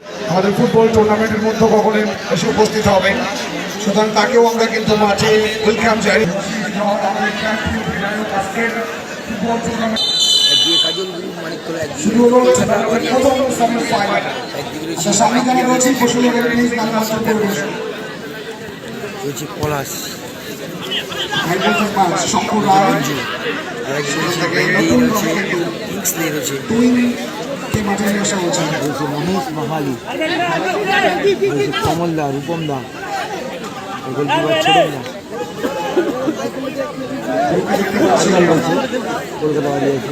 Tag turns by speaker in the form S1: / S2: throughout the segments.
S1: আমাদের ফুটবল টুর্নামেন্টের মধ্যে কখনোই এসে উপস্থিত হবে, সুতরাং তাকেও আমরা কিন্তু মাঠে ওয়েলকাম জানাই।
S2: পলাশ
S1: শঙ্কর রায় মাঠে নিয়ে আসা হচ্ছে
S2: মহেশ মাহালি, কমল দা, রূপম দা, গোলকিপার ছোটন দা, কলকাতা বাড়ি আছে।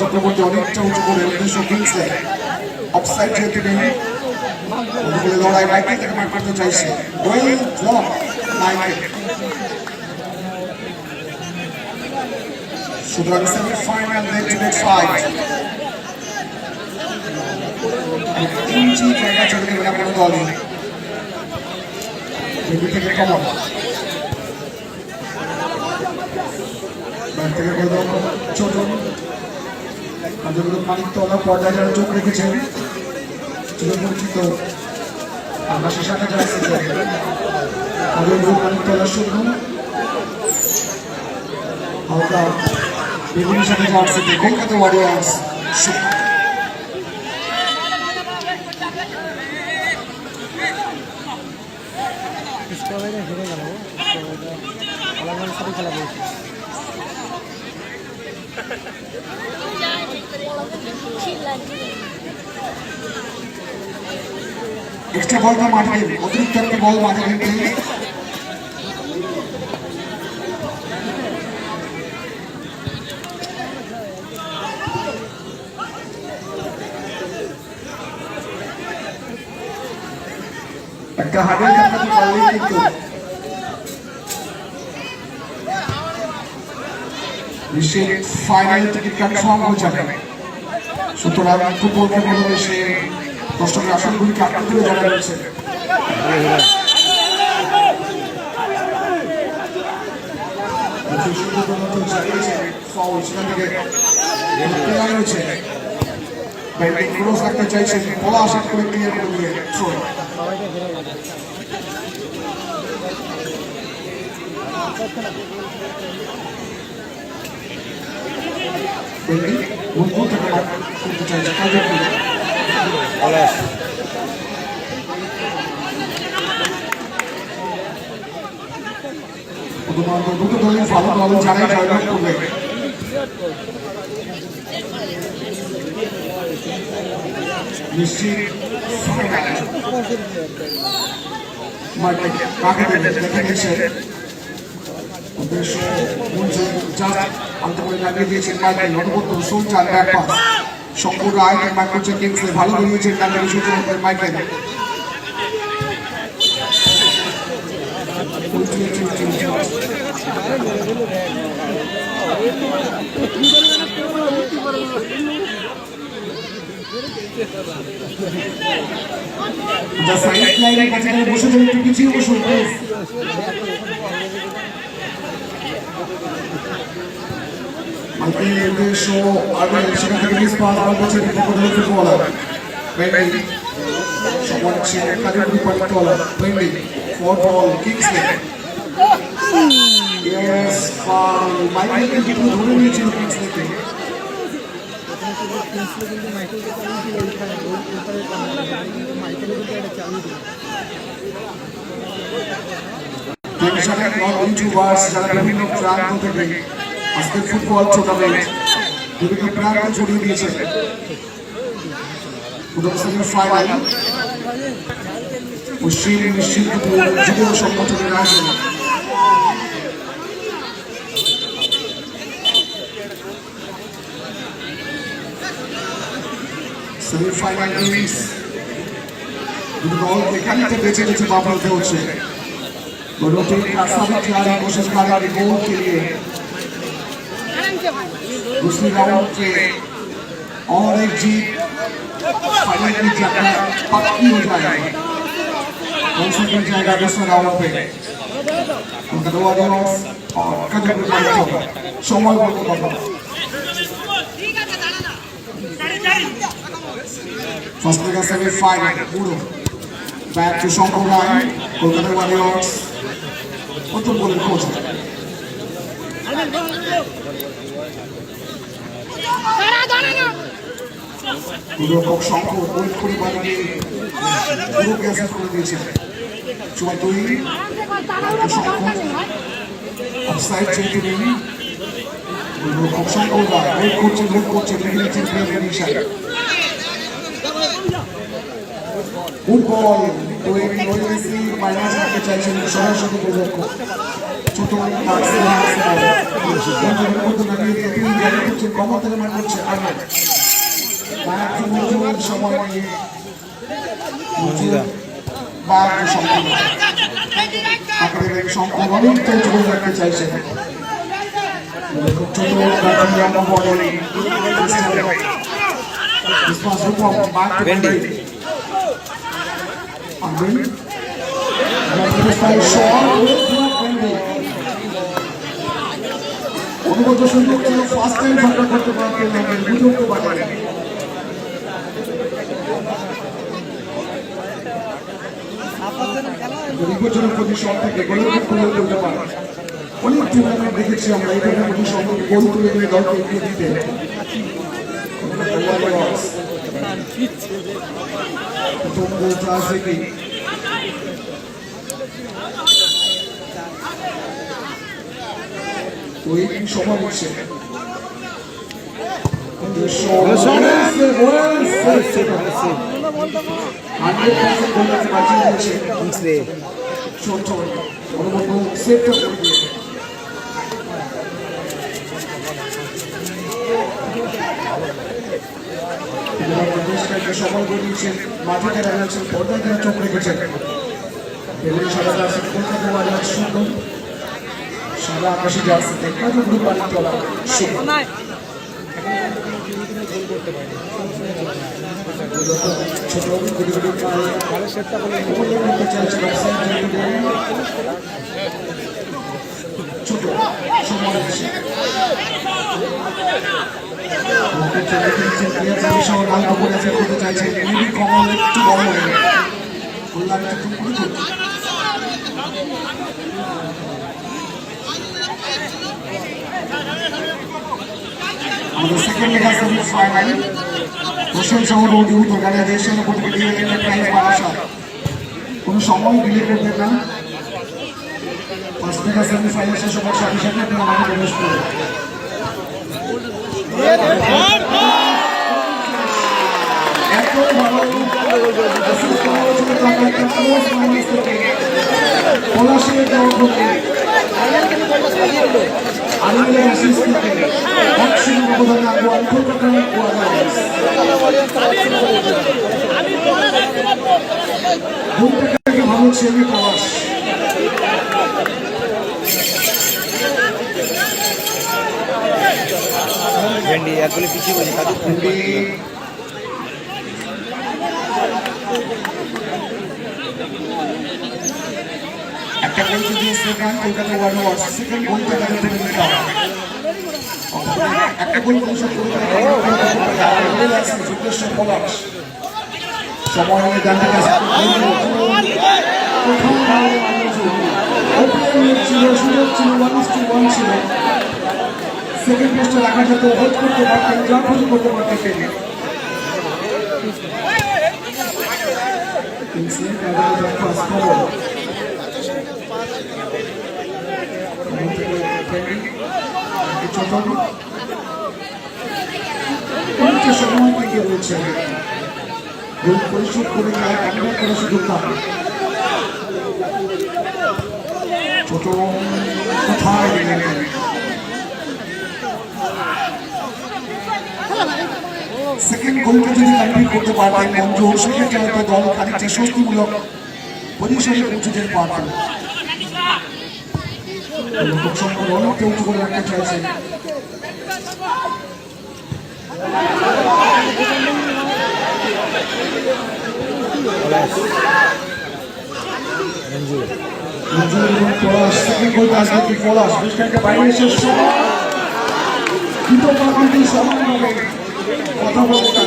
S1: চক্রবর্তী অনেকটা উঁচু করে অফসাইড যেহেতু নেই, লড়াই মাইকেল থেকে মাঠ করতে চাইছে। সুতরাং সেমিফাইনাল তিনটি জায়গা চলে গেল কোনো দলে থেকে কমন চলুন মানিকতলা পর্দায় যারা চোখ রেখেছেন চিরপরিচিত আকাশের সাথে মানিকতলা শুরু হালকা বিভিন্ন সাথে যাচ্ছে কলকাতা ওয়ারিয়ার্স
S2: হেরে গেল, সাথে খেলা করেছে।
S1: এক্সট্রা বল का मार के अतिरिक्त একটা বল মাঠে রেখে একটা হাডেল কাটাতে পারলে কিন্তু নিশ্চয়ই ফাইনাল টিকিট কনফার্ম হয়ে যাবে। সুতরাং ফুটবল ভালোবেসে দর্শকের আসনগুলিকে আটকে তুলে জানা রয়েছে। রাখতে চাইছেন পলাশ করে ক্লিয়ার করে দিয়ে দুটো দলের ভালো দল যারাই জয়লাভ করবে নিশ্চিত দেখা গেছে লাগিয়ে দিয়েছেন মাইকেল নটবর্তন সুলতান ব্যাকপাস শঙ্কর রায় মাইক করছে কিংসলে ভালো বেরিয়েছেন কান্ডারি সূচনা মাইকেল বসে যাবে একটু পিছিয়ে বসুন সেখান থেকে মিস পাস বল করছে ফুটবলার সমান কাজের Panitola for ball Kingsley yes Michael কিন্তু ধরে নিয়েছিল কিংসলেকে বিভিন্ন প্রান্ত থেকে আজকের ফুটবল টুর্নামেন্ট বিভিন্ন প্রান্তে ছড়িয়ে দিয়েছে। ফাইনাল পশ্চিম নিশ্চিন্তপুর যুব সংগঠনের আয়োজন সেমিফাইনাল ইনিংস দুটো দল এখানে বেঁচে গেছে বাবলতে হচ্ছে दोनों साबित खिलाड़ी कोशिश कर रहे हैं गोल के लिए दूसरी राउंड के और एक जीत फाइनल की जगह पक्की हो जाएगी कौन सा कर जाएगा दूसरा राउंड पे কলকাতা ওয়ারিয়র্স কাজলপুর মাইথন সময় বলতে কথা ফার্স্ট লেগ সেমিফাইনাল পুরো back to Shankar Roy Kolkata warriors প্রথম বলের কোচ পুরো শঙ্কর বল পরিবারকে পুরো গ্যাসেট করে দিয়েছে সময় তৈরি শঙ্কর অফসাইড যেহেতু নেই পুরো শঙ্কর রায় লোক করছেন লিখে নিচ্ছেন প্লেয়ার হিসাবে ফুটবল তৈরি হয়েছে মাইনাস রাখতে চাইছেন সরাসরি প্রযোগ্য ছোট কমন থেকে মান করছে সময় নিয়ে সম্পূর্ণ সম্পূর্ণ অনেক তৈরি রাখতে চাইছেন ছোট অনুগত সুযোগ ছিল ফার্স্ট টাইম সরকার করতে পারতেন বুঝতে পারেন নির্বাচনের প্রতি সব থেকে গোলকিট তুলে তুলতে পারে অনেক টুর্নামেন্ট দেখেছি আমরা এখানে প্রতি সম্পর্কে গোল তুলে নিয়ে দলকে এগিয়ে দিতে সময় হচ্ছে সময় বলিয়েছেন মাঠে যারা রয়েছেন পর্দায় যারা চোখ রেখেছেন সারা কলকাতা বাজার সুন্দর সারা আকাশে জার্সিতে কাজু গ্রুপ পানি চলা ছোট ছোট সময় করতে চাইছেন কমন একটু বড় বললাম আমাদের সেকেন্ড লেগ সেমিফাইনাল হোসেন শহর ও ইউথ অর্গানাইজেশন কোনো সময় ডিলে করবেন না ফার্স্ট লেগ সেমিফাইনাল শেষ হওয়ার সাথে সাথে আপনারা মাঠে প্রবেশ করবেন এত ভালো পলাশির দল থেকে আলিয়া আশিস থেকে অক্ষিণ অবদান আগুয়ান কলকাতা ওয়ারিয়র্স ভূমিটাকে ভালো ছেলে পলাশ
S2: ভেন্ডি একগুলি পিছিয়ে বলি কাজু
S1: একটা বলতে দিয়েছে কলকাতা ওয়ারিয়র্স সেকেন্ড বলতে তাদের থেকে নিতে হবে একটা গোল কৌশল যুদ্ধেশ্বর পলাশ সময় নিয়ে জানতে ছিল সুযোগ ছিল 1-1 ছিল সেকেন্ড পোস্টে রাখা যেত হোল্ড করতে পারতেন যা খুশি করতে পারতেন তিনি সময় থেকে রয়েছে পরিশোধ করে করার সুযোগ পাবে ছোট কোথায় সেকেন্ড গোলটা যদি কমপ্লিট করতে পারতেন মঞ্জু সেক্ষেত্রে হয়তো দল খানিকটা স্বস্তিমূলক পজিশনে পৌঁছে যেতে পারতেন অনেকটা উঁচু করে রাখতে চাইছে
S2: মঞ্জু
S1: নজরুল এবং পলাশ সেকেন্ড গোলটা আসবে কি পলাশ বেশখানকে বাইরে এসে দুটো পা কিন্তু সমানভাবে কথা বলতে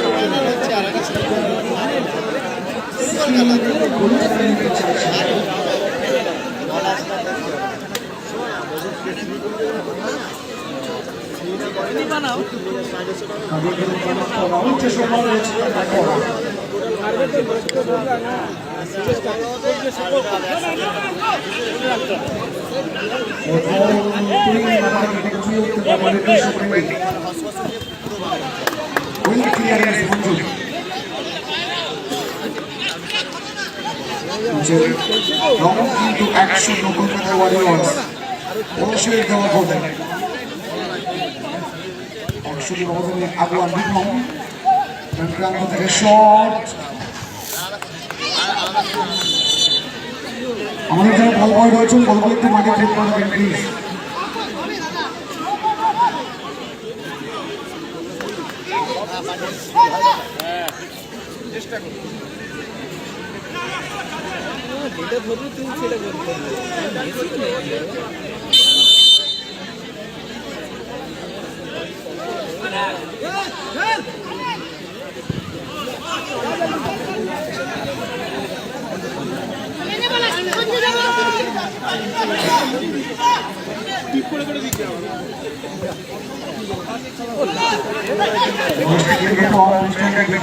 S1: কিন্তু 190 ওয়ারিয়র্স অবশ্যই দেওয়া করবেন 100 ওভারে আগুয়ান বিক্রম প্রান্ত থেকে শট আমাদের যারা বল বয় রয়েছেন বল বয় একটু মাঠে ঠিক করবেন প্লিজ
S2: চেষ্টা করুন যেটা ধরবে তুমি সেটা করতে
S1: অনুষ্ঠানকে